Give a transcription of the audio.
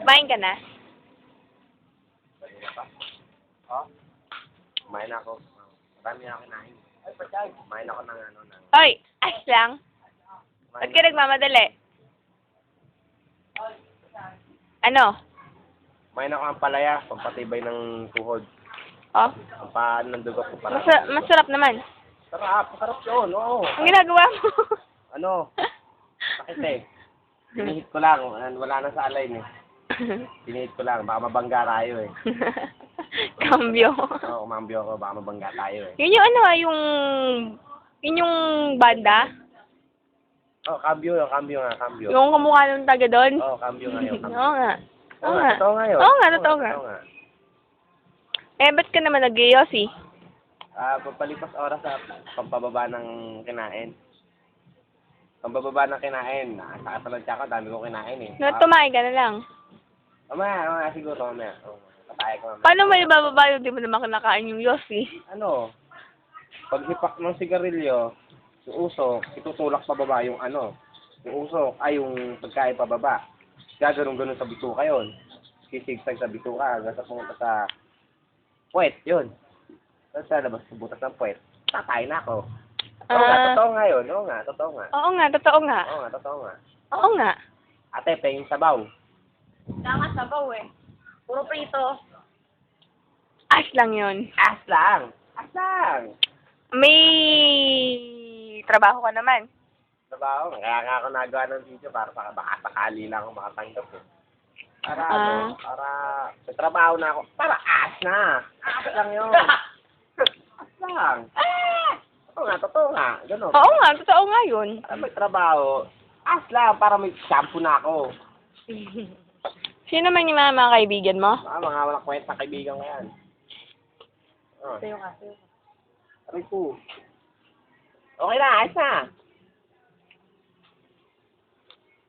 Kumain ka na? Oh? Kumain ako. Marami ako kinain. Ay, patay. Kumain ako ng ano ng... Hoy! Ayos lang. Ba't ka nagmamadali? Ano? Kumain ako ng palaya, pampatibay ng tuhod. Oh? Pampaan ng dugo ko para... Masarap naman. Sarap, sarap yun, oo. Ang ginagawa mo. Ano? Sakit eh. Pinihit ko lang, wala na sa alay eh. Pinihit ko lang, baka mabangga tayo eh. Cambio. Oo, kumambyo ako, baka mabangga tayo eh. Yun yung ano yun yung banda? Oh, cambio nga, cambio. Yung kamukha ng taga doon? Oo, cambio nga yung cambio. Oo nga. Oo nga. Totoo nga yun. Oo nga, totoo nga. Eh, ba't ka naman nag-yosi? Pagpalipas oras sa pampababa ng kinain. Pampababa ng kinain. Nakatalag siya ako, dami kong kinain eh. Tumain ka na lang. Mamaya siguro, mamaya. Patay ko mamaya. Paano mo ibababa yung di mo naman kinakain yung yosi? Ano? Paghipak ng sigarilyo, yung usok, itutulak pababa yung ano. Yung usok, ay yung pagkain pababa. Gaganon-ganon sa bituka yun. Kisigsag sa bituka hanggang sa pumunta sa puwet, yun. Tapos sa labas, butas ng puwet, tatay na ako. Oo nga, totoo nga yun. Oo nga, totoo nga. Oo nga, totoo nga. Oo nga, totoo nga. Oo nga. Ate, penging sabaw. Tama sabaw eh. Puro prito. As lang yun. As lang. As lang. May trabaho ka naman. Sabaw. Kaya nga ako nagawa ng video para baka sakali lang ako makatanggap eh. Para para sa trabaho na ako. Para as na. As lang yun. As lang. Totoo nga. Ganun. Oo nga, totoo nga yun. Para may trabaho, as lang para may shampoo na ako. Sino man yung mga kaibigan mo? Mga walang kwenta kaibigan ko yan. Sayo ka, sayo ka. Aray ko. Okay na, ayos na.